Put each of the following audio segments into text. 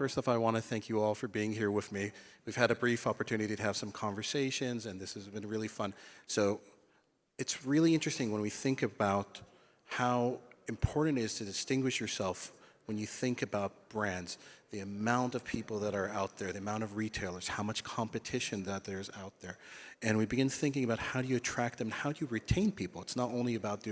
first off, I want to thank you all for being here with me. We've had a brief opportunity to have some conversations, and this has been really fun. So it's really interesting when we think about how important it is to distinguish yourself when you think about brands, the amount of people that are out there, the amount of retailers, how much competition that there's out there. And we begin thinking about how do you attract them, how do you retain people? It's not only about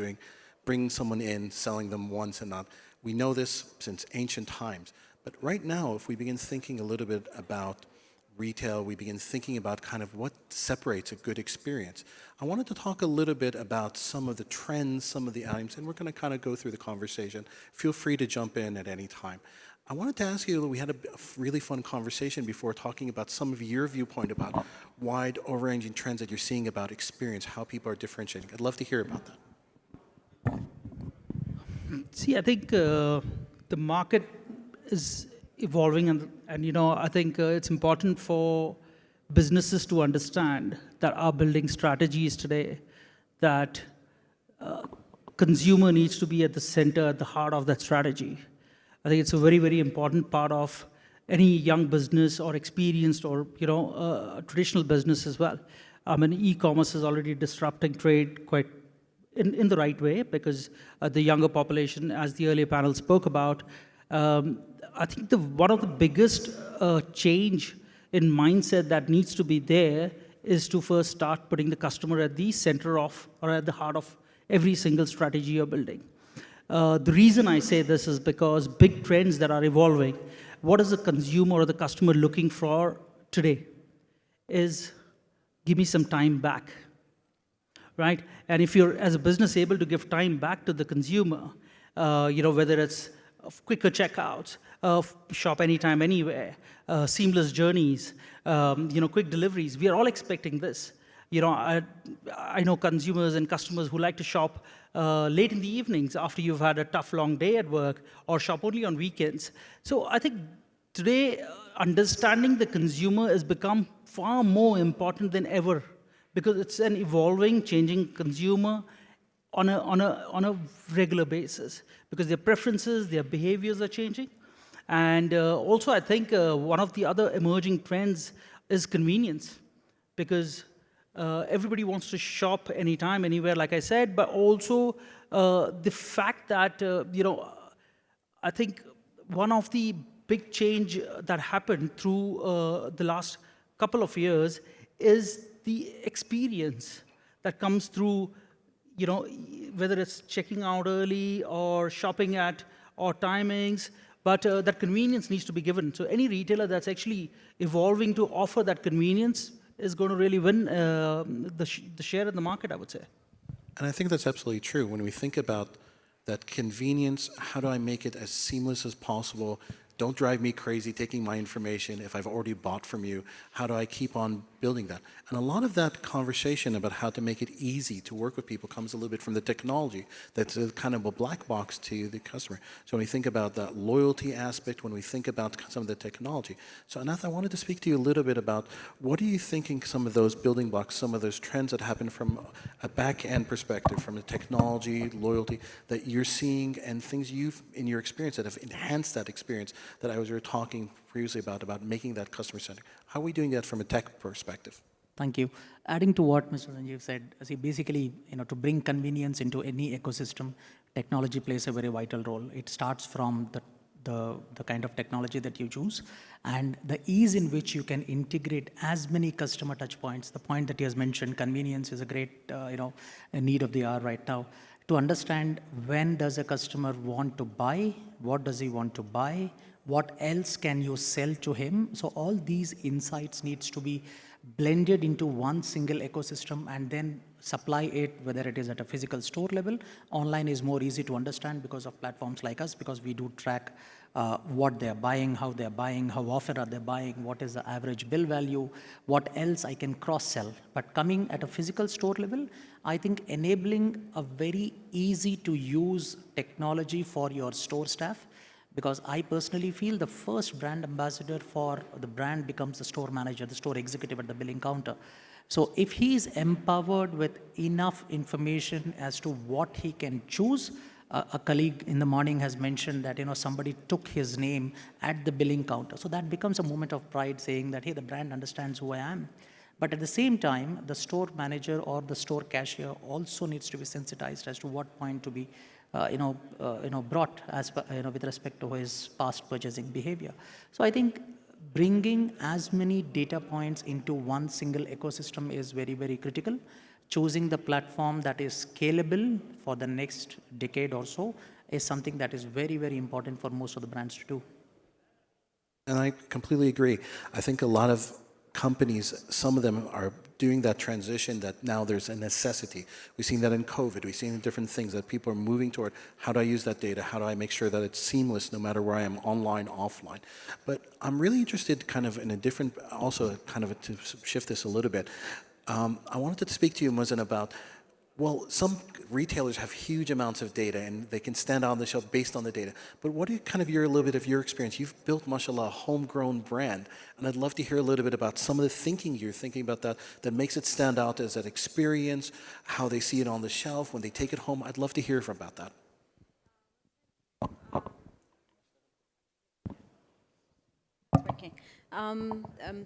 bringing someone in, selling them once and not. We know this since ancient times. But right now, if we begin thinking a little bit about retail, we begin thinking about kind of what separates a good experience. I wanted to talk a little bit about some of the trends, some of the items, and we're going to kind of go through the conversation. Feel free to jump in at any time. I wanted to ask you, we had a really fun conversation before talking about some of your viewpoint about wide overarching trends that you're seeing about experience, how people are differentiating. I'd love to hear about that. See, I think the market is evolving, and you know, I think it's important for businesses to understand that our building strategies today, that consumer needs to be at the center, at the heart of that strategy. I think it's a very, very important part of any young business or experienced or, you know, traditional business as well. I mean, e-commerce is already disrupting trade quite in the right way, because the younger population, as the earlier panel spoke about, I think one of the biggest change in mindset that needs to be there is to first start putting the customer at the center of, or at the heart of, every single strategy you're building. The reason I say this is because big trends that are evolving, what is the consumer or the customer looking for today is, give me some time back, right? And if you're, as a business, able to give time back to the consumer, you know, whether it's quicker checkouts, shop anytime, anywhere, seamless journeys, you know, quick deliveries. We are all expecting this. You know, I know consumers and customers who like to shop late in the evenings after you've had a tough, long day at work, or shop only on weekends. So I think today, understanding the consumer has become far more important than ever, because it's an evolving, changing consumer on a regular basis, because their preferences, their behaviors are changing. And also, I think one of the other emerging trends is convenience, because everybody wants to shop anytime, anywhere, like I said, but also the fact that, you know, I think one of the big change that happened through the last couple of years is the experience that comes through, you know, whether it's checking out early or shopping at odd timings, but that convenience needs to be given. So any retailer that's actually evolving to offer that convenience is going to really win the share in the market, I would say. And I think that's absolutely true. When we think about that convenience, how do I make it as seamless as possible? Don't drive me crazy taking my information if I've already bought from you. How do I keep on building that? And a lot of that conversation about how to make it easy to work with people comes a little bit from the technology. That's a kind of a black box to the customer. So when we think about that loyalty aspect, when we think about some of the technology. So Anath, I wanted to speak to you a little bit about what are you thinking some of those building blocks, some of those trends that happen from a back-end perspective, from the technology, loyalty, that you're seeing, and things you've, in your experience, that have enhanced that experience that I was talking previously about making that customer-centric. How are we doing that from a tech perspective? Thank you. Adding to what Mr. Sanjeev said, see, basically, you know, to bring convenience into any ecosystem, technology plays a very vital role. It starts from the kind of technology that you choose and the ease in which you can integrate as many customer touch points. The point that he has mentioned, convenience, is a great, you know, a need of the hour right now. To understand when does a customer want to buy, what does he want to buy, what else can you sell to him? So all these insights needs to be blended into one single ecosystem and then supply it, whether it is at a physical store level. Online is more easy to understand because of platforms like us, because we do track what they're buying, how often are they buying, what is the average bill value, what else I can cross-sell. But coming at a physical store level, I think enabling a very easy to use technology for your store staff, because I personally feel the first brand ambassador for the brand becomes the store manager, the store executive at the billing counter. So if he is empowered with enough information as to what he can choose, a colleague in the morning has mentioned that, somebody took his name at the billing counter. So that becomes a moment of pride, saying that, hey, the brand understands who I am. But at the same time, the store manager or the store cashier also needs to be sensitized as to what point to be, brought as with respect to his past purchasing behavior. So I think bringing as many data points into one single ecosystem is very, very critical. Choosing the platform that is scalable for the next decade or so is something that is very, very important for most of the brands to do. And I completely agree. I think a lot of companies, some of them are doing that transition that now there's a necessity. We've seen that in COVID. We've seen different things that people are moving toward. How do I use that data? How do I make sure that it's seamless no matter where I am, online, offline? But I'm really interested kind of in a different, also kind of to shift this a little bit. I wanted to speak to you, Muzon, about, well, some retailers have huge amounts of data and they can stand out on the shelf based on the data. But what are kind of a little bit of your experience? You've built, mashallah, a homegrown brand. And I'd love to hear a little bit about some of the thinking you're thinking about that makes it stand out as an experience, how they see it on the shelf, when they take it home. I'd love to hear about that. Okay.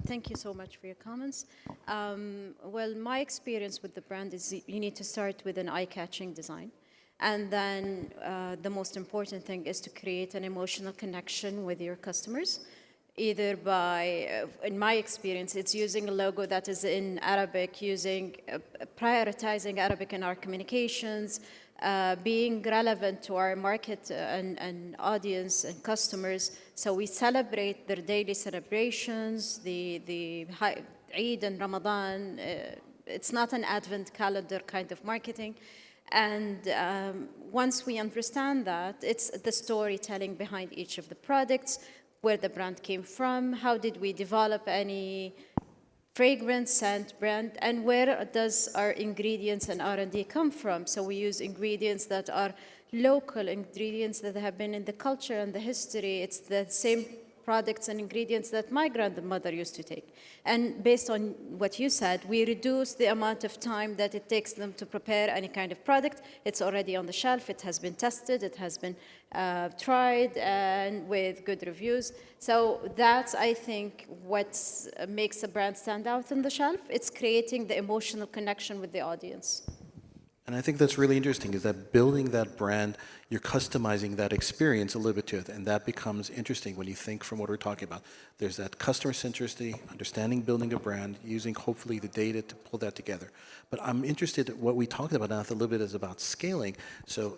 Thank you so much for your comments. Well, my experience with the brand is you need to start with an eye-catching design. And then the most important thing is to create an emotional connection with your customers, either by, in my experience, it's using a logo that is in Arabic, prioritizing Arabic in our communications, being relevant to our market and audience and customers. So we celebrate their daily celebrations, the Eid and Ramadan. It's not an advent calendar kind of marketing. And once we understand that, it's the storytelling behind each of the products, where the brand came from, how did we develop any fragrance, scent, brand, and where does our ingredients and R&D come from? So we use ingredients that are local ingredients that have been in the culture and the history. It's the same products and ingredients that my grandmother used to take. And based on what you said, we reduce the amount of time that it takes them to prepare any kind of product. It's already on the shelf. It has been tested. It has been tried and with good reviews. So that's, I think, what makes a brand stand out on the shelf. It's creating the emotional connection with the audience. And I think that's really interesting, is that building that brand, you're customizing that experience a little bit to it, and that becomes interesting when you think from what we're talking about. There's that customer centricity, understanding building a brand, using hopefully the data to pull that together. But I'm interested in what we talked about now a little bit is about scaling. So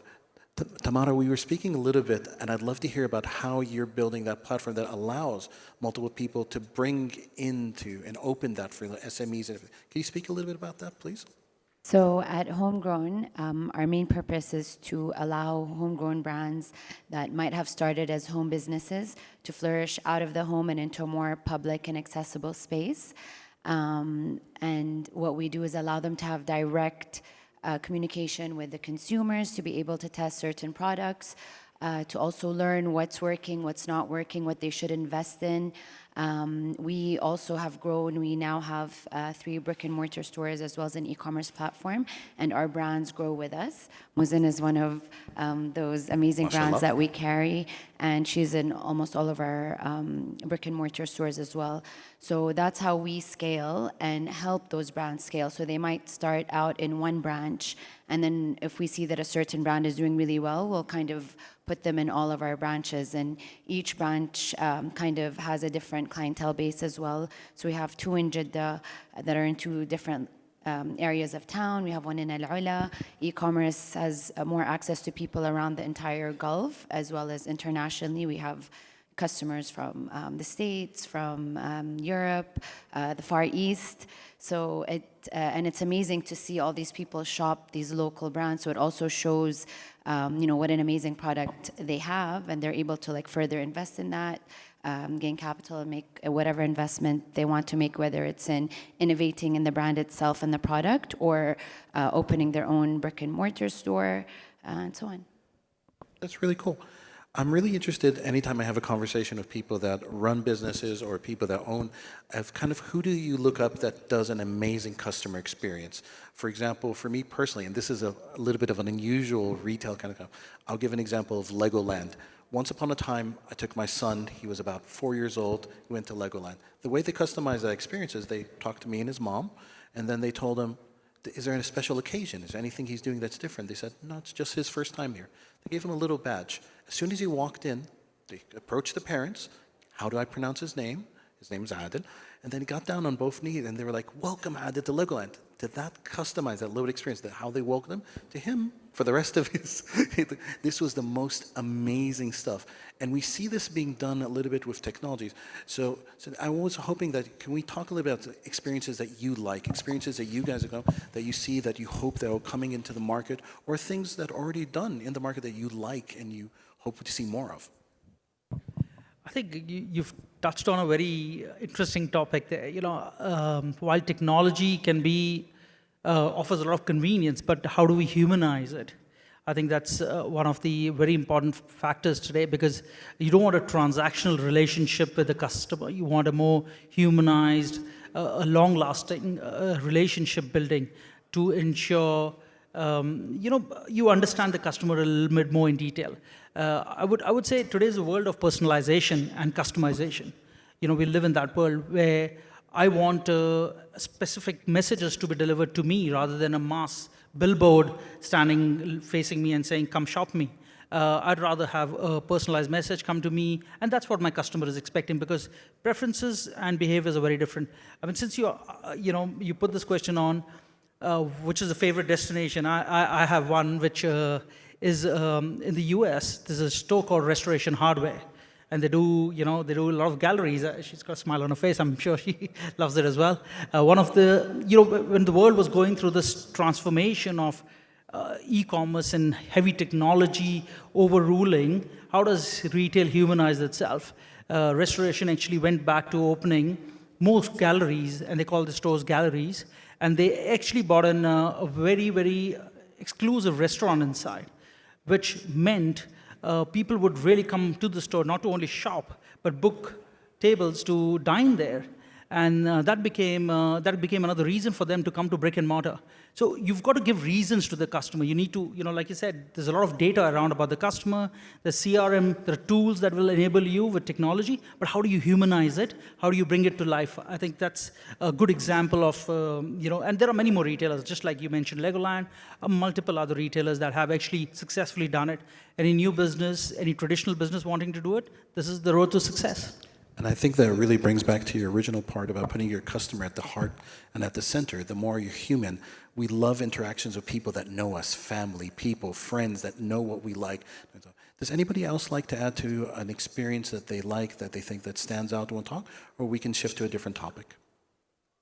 Tamara, we were speaking a little bit, and I'd love to hear about how you're building that platform that allows multiple people to bring into and open that for the SMEs. Can you speak a little bit about that, please? So at Homegrown, our main purpose is to allow homegrown brands that might have started as home businesses to flourish out of the home and into a more public and accessible space. And what we do is allow them to have direct communication with the consumers, to be able to test certain products, to also learn what's working, what's not working, what they should invest in. We also have grown. We now have 3 brick and mortar stores as well as an e-commerce platform, and our brands grow with us. Muzon is one of those amazing brands that we carry, and she's in almost all of our brick and mortar stores as well. So that's how we scale and help those brands scale. So they might start out in one branch, and then if we see that a certain brand is doing really well, we'll kind of put them in all of our branches, and each branch kind of has a different clientele base as well. So we have 2 in Jeddah that are in 2 different areas of town. We have one in Al Ula. E-commerce has more access to people around the entire Gulf, as well as internationally. We have customers from the States, from Europe, the Far East. So and it's amazing to see all these people shop these local brands. So it also shows, what an amazing product they have, and they're able to further invest in that, gain capital, and make whatever investment they want to make, whether it's in innovating in the brand itself and the product, or opening their own brick and mortar store, and so on. That's really cool. I'm really interested anytime I have a conversation with people that run businesses or people that own, of kind of who do you look up that does an amazing customer experience? For example, for me personally, and this is a little bit of an unusual retail kind of, I'll give an example of Legoland. Once upon a time, I took my son, he was about 4 years old, he went to Legoland. The way they customized that experience is they talked to me and his mom, and then they told him, is there a special occasion? Is there anything he's doing that's different? They said, no, it's just his first time here. They gave him a little badge. As soon as he walked in, they approached the parents. How do I pronounce his name? His name's Adil. And then he got down on both knees and they were like, welcome Adil to Legoland. Did that customize that little experience, that how they welcomed him? To him, for the rest of his, this was the most amazing stuff. And we see this being done a little bit with technologies. So I was hoping that, can we talk a little bit about experiences that you like, experiences that you guys have got, that you see, that you hope that are coming into the market, or things that are already done in the market that you like and you hope to see more of? I think you've touched on a very interesting topic there. While technology can be offers a lot of convenience, but how do we humanize it? I think that's one of the very important factors today, because you don't want a transactional relationship with the customer. You want a more humanized, a long-lasting relationship building to ensure you understand the customer a little bit more in detail. I would say today's a world of personalization and customization. We live in that world where I want specific messages to be delivered to me rather than a mass billboard standing facing me and saying, come shop me. I'd rather have a personalized message come to me, and that's what my customer is expecting, because preferences and behaviors are very different. I mean, since you put this question on, which is a favorite destination, I have one which is in the US. There's a store called Restoration Hardware. And they do a lot of galleries. She's got a smile on her face. I'm sure she loves it as well. One of the, when the world was going through this transformation of e-commerce and heavy technology overruling, how does retail humanize itself? Restoration actually went back to opening most galleries, and they call the stores galleries. And they actually brought in a very, very exclusive restaurant inside, which meant people would really come to the store not to only shop, but book tables to dine there. And that became another reason for them to come to brick and mortar. So you've got to give reasons to the customer. You need to, like you said, there's a lot of data around about the customer, the CRM, there are tools that will enable you with technology, but how do you humanize it? How do you bring it to life? I think that's a good example of, and there are many more retailers, just like you mentioned Legoland, multiple other retailers that have actually successfully done it. Any new business, any traditional business wanting to do it, this is the road to success. And I think that really brings back to your original part about putting your customer at the heart and at the center. The more you're human, we love interactions with people that know us, family, people, friends that know what we like. Does anybody else like to add to an experience that they like, that they think that stands out when talk, or we can shift to a different topic?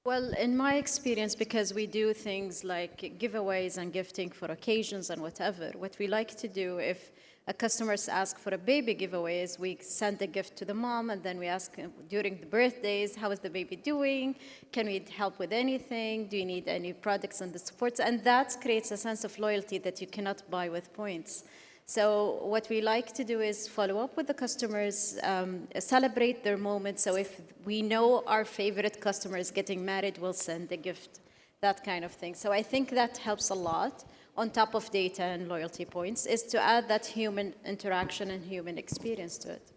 Well, in my experience, because we do things like giveaways and gifting for occasions and whatever, what we like to do if customers ask for a baby giveaway is we send a gift to the mom, and then we ask during the birthdays, how is the baby doing? Can we help with anything? Do you need any products and the supports? And that creates a sense of loyalty that you cannot buy with points. So what we like to do is follow up with the customers, celebrate their moment. So if we know our favorite customer is getting married, we'll send a gift, that kind of thing. So I think that helps a lot, on top of data and loyalty points, is to add that human interaction and human experience to it.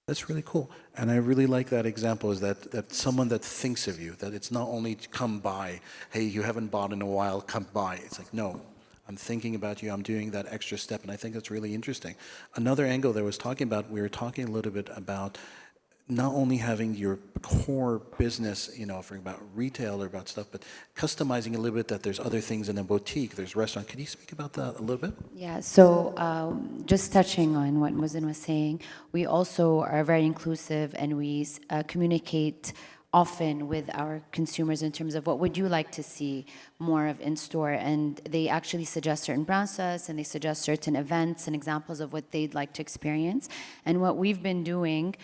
That's really cool. And I really like that example, is that someone that thinks of you, that it's not only to come by, hey, you haven't bought in a while, come by. It's like, no, I'm thinking about you, I'm doing that extra step, and I think that's really interesting. Another angle that I was talking about, we were talking a little bit about not only having your core business, offering about retail or about stuff, but customizing a little bit, that there's other things in a boutique, there's restaurant. Can you speak about that a little bit? Yeah, so just touching on what Muzon was saying, we also are very inclusive, and we communicate often with our consumers in terms of what would you like to see, more of in-store, and they actually suggest certain brands to us, and they suggest certain events and examples of what they'd like to experience. And what we've been doing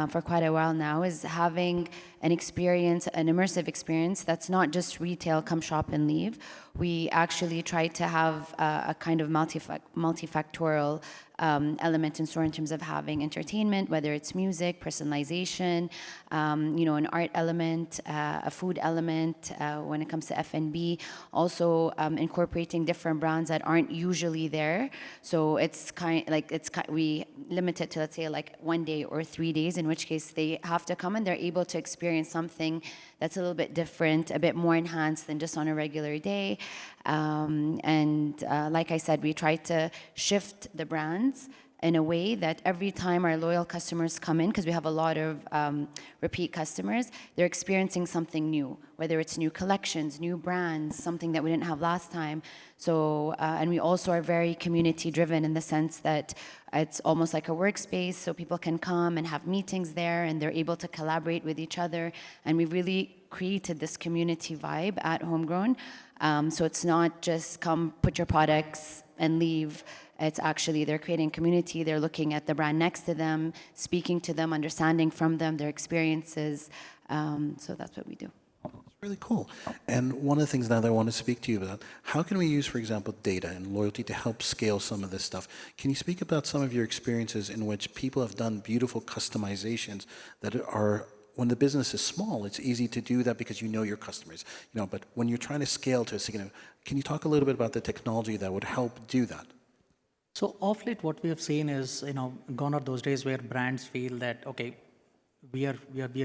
for quite a while now is having an experience, an immersive experience that's not just retail, come shop and leave. We actually try to have a kind of multifactorial element in store in terms of having entertainment, whether it's music, personalization, an art element, a food element when it comes to F&B, also incorporating different brands that aren't usually there. So we limit it to, let's say, like 1 day or 3 days, in which case they have to come and they're able to experience something that's a little bit different, a bit more enhanced than just on a regular day. Like I said, we try to shift the brands in a way that every time our loyal customers come in, because we have a lot of repeat customers, they're experiencing something new, whether it's new collections, new brands, something that we didn't have last time. So, and we also are very community driven in the sense that it's almost like a workspace, so people can come and have meetings there, and they're able to collaborate with each other. And we really created this community vibe at Homegrown. So it's not just come, put your products and leave. It's actually, they're creating community, they're looking at the brand next to them, speaking to them, understanding from them their experiences. So that's what we do. It's really cool. And one of the things now that I want to speak to you about, how can we use, for example, data and loyalty to help scale some of this stuff? Can you speak about some of your experiences in which people have done beautiful customizations that are, when the business is small, it's easy to do that because you know your customers, but when you're trying to scale to a significant, can you talk a little bit about the technology that would help do that? So of late, what we have seen is, gone are those days where brands feel that, okay, we are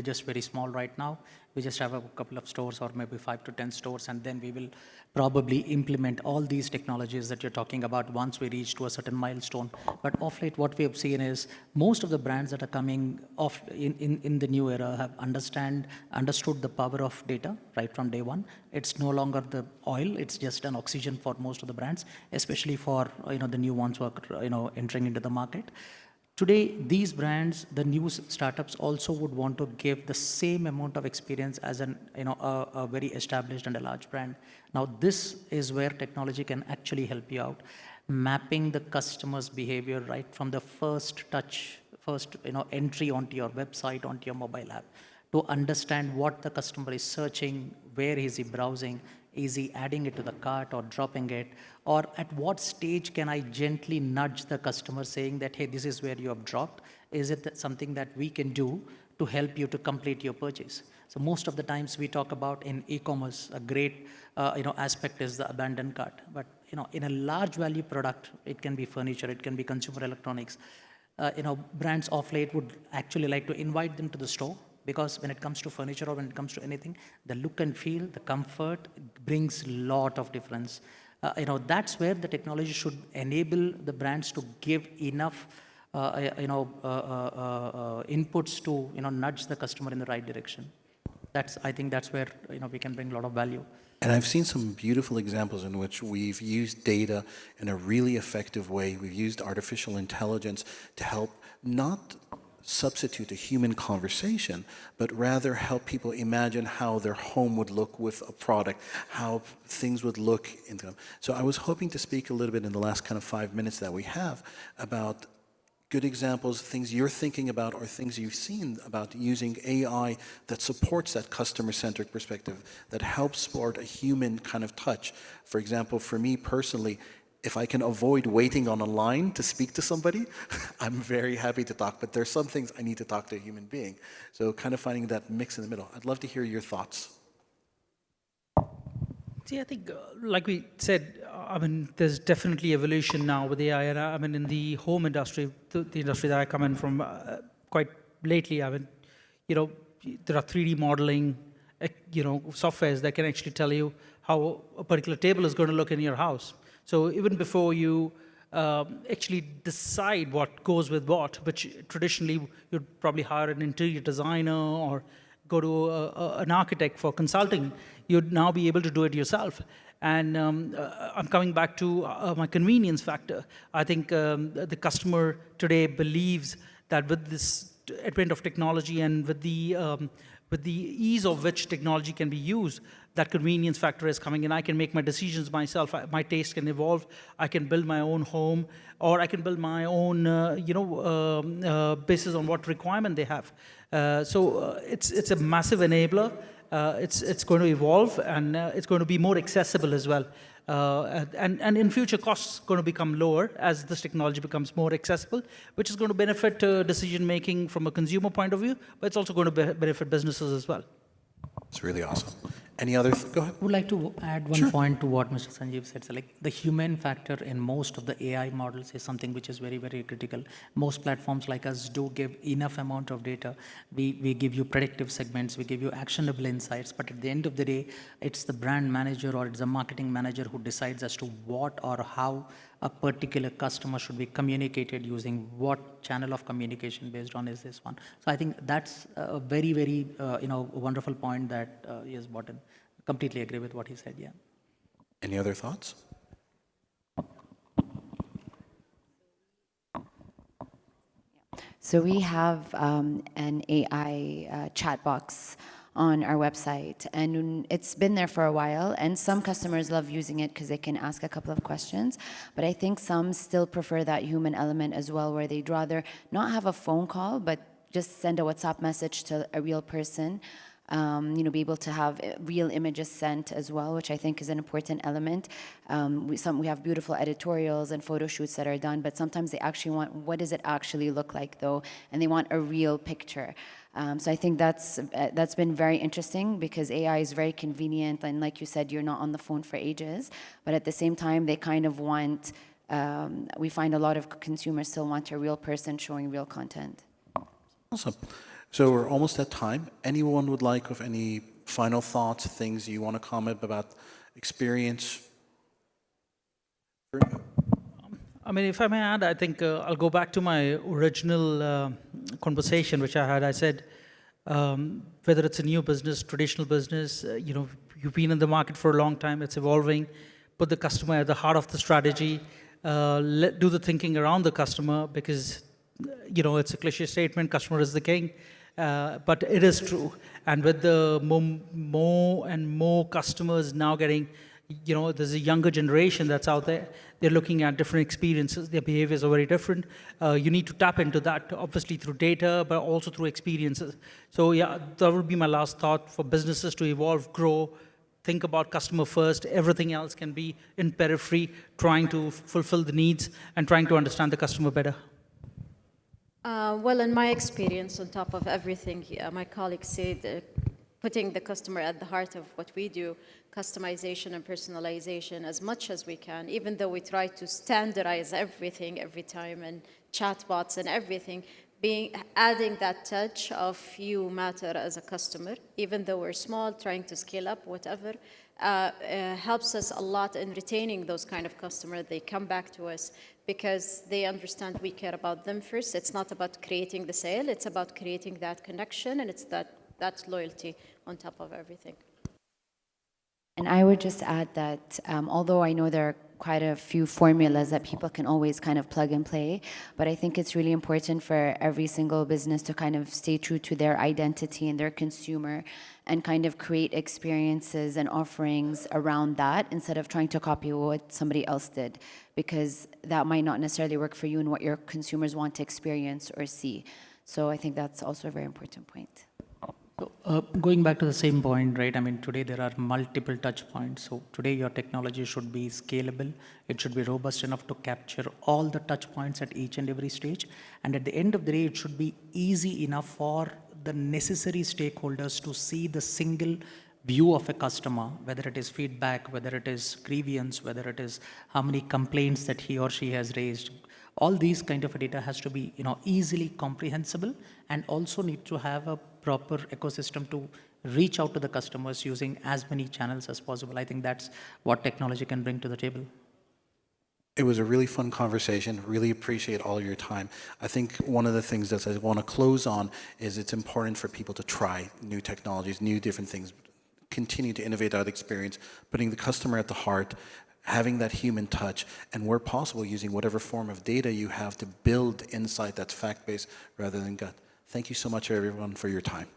just very small right now. We just have a couple of stores or maybe 5 to 10 stores, and then we will probably implement all these technologies that you're talking about once we reach to a certain milestone. But of late, what we have seen is most of the brands that are coming off in the new era have understood the power of data right from day one. It's no longer the oil; it's just an oxygen for most of the brands, especially for the new ones who are entering into the market. Today, these brands, the new startups, also would want to give the same amount of experience as a very established and a large brand. Now, this is where technology can actually help you out, mapping the customer's behavior right from the first touch, entry onto your website, onto your mobile app, to understand what the customer is searching, where is he browsing, is he adding it to the cart or dropping it? Or at what stage can I gently nudge the customer saying that, hey, this is where you have dropped? Is it something that we can do to help you to complete your purchase? So most of the times we talk about in e-commerce, a great aspect is the abandoned cart. But in a large value product, it can be furniture, it can be consumer electronics. Brands of late would actually like to invite them to the store, because when it comes to furniture or when it comes to anything, the look and feel, the comfort brings a lot of difference. That's where the technology should enable the brands to give enough inputs to nudge the customer in the right direction. I think that's where we can bring a lot of value. And I've seen some beautiful examples in which we've used data in a really effective way. We've used artificial intelligence to help not substitute a human conversation, but rather help people imagine how their home would look with a product, how things would look in them. So I was hoping to speak a little bit in the last kind of 5 minutes that we have about good examples, things you're thinking about, or things you've seen about using AI that supports that customer-centric perspective, that helps support a human kind of touch. For example, for me personally, if I can avoid waiting on a line to speak to somebody, I'm very happy to talk, but there's some things I need to talk to a human being. So kind of finding that mix in the middle. I'd love to hear your thoughts. See, I think, like we said, there's definitely evolution now with AI. And in the home industry, the industry that I come in from quite lately, there are 3D modeling, softwares that can actually tell you how a particular table is going to look in your house. So even before you actually decide what goes with what, which traditionally you'd probably hire an interior designer or go to an architect for consulting, you'd now be able to do it yourself. And I'm coming back to my convenience factor. I think the customer today believes that with this advent of technology and with the ease of which technology can be used, that convenience factor is coming in. I can make my decisions myself. My taste can evolve. I can build my own home, or I can build my own, basis on what requirement they have. It's a massive enabler. It's going to evolve, and it's going to be more accessible as well. And in future, costs going to become lower as this technology becomes more accessible, which is going to benefit decision making from a consumer point of view, but it's also going to benefit businesses as well. It's really awesome. Any other, go ahead. I would like to add one point to what Mr. Sanjeev said. So like the human factor in most of the AI models is something which is very, very critical. Most platforms like us do give enough amount of data. We give you predictive segments, we give you actionable insights, but at the end of the day, it's the brand manager or it's the marketing manager who decides as to what or how a particular customer should be communicated using what channel of communication based on is this one. So I think that's a very, very, wonderful point that he has brought in. Completely agree with what he said, yeah. Any other thoughts? So we have an AI chat box on our website, and it's been there for a while, and some customers love using it because they can ask a couple of questions, but I think some still prefer that human element as well, where they'd rather not have a phone call, but just send a WhatsApp message to a real person. Be able to have real images sent as well, which I think is an important element. We have beautiful editorials and photo shoots that are done, but sometimes they actually want, what does it actually look like though? And they want a real picture. So I think that's been very interesting because AI is very convenient, and like you said, you're not on the phone for ages, but at the same time, they kind of want, we find a lot of consumers still want a real person showing real content. Awesome. So we're almost at time. Anyone would like of any final thoughts, things you want to comment about experience? I mean, if I may add, I think I'll go back to my original conversation, which I had. I said, whether it's a new business, traditional business, you've been in the market for a long time, it's evolving, put the customer at the heart of the strategy, do the thinking around the customer, because, it's a cliche statement, customer is the king. But it is true. And with the more and more customers now getting, there's a younger generation that's out there. They're looking at different experiences. Their behaviors are very different. You need to tap into that, obviously through data, but also through experiences. So yeah, that would be my last thought for businesses to evolve, grow, think about customer first. Everything else can be in periphery, trying to fulfill the needs and trying to understand the customer better. Well, in my experience, on top of everything my colleagues said, putting the customer at the heart of what we do, customization and personalization as much as we can, even though we try to standardize everything every time and chatbots and everything, adding that touch of you matter as a customer, even though we're small, trying to scale up, whatever, helps us a lot in retaining those kind of customers. They come back to us because they understand we care about them first. It's not about creating the sale, it's about creating that connection, and it's that loyalty on top of everything. And I would just add that although I know there are quite a few formulas that people can always kind of plug and play, but I think it's really important for every single business to kind of stay true to their identity and their consumer and kind of create experiences and offerings around that instead of trying to copy what somebody else did, because that might not necessarily work for you and what your consumers want to experience or see. So I think that's also a very important point. So, going back to the same point, right? I mean, today there are multiple touch points. So today your technology should be scalable. It should be robust enough to capture all the touch points at each and every stage. And at the end of the day, it should be easy enough for the necessary stakeholders to see the single view of a customer, whether it is feedback, whether it is grievance, whether it is how many complaints that he or she has raised. All these kind of data has to be, easily comprehensible, and also need to have a proper ecosystem to reach out to the customers using as many channels as possible. I think that's what technology can bring to the table. It was a really fun conversation. Really appreciate all your time. I think one of the things that I want to close on is it's important for people to try new technologies, new different things, continue to innovate that experience, putting the customer at the heart, having that human touch, and where possible, using whatever form of data you have to build insight that's fact-based rather than gut. Thank you so much, everyone, for your time.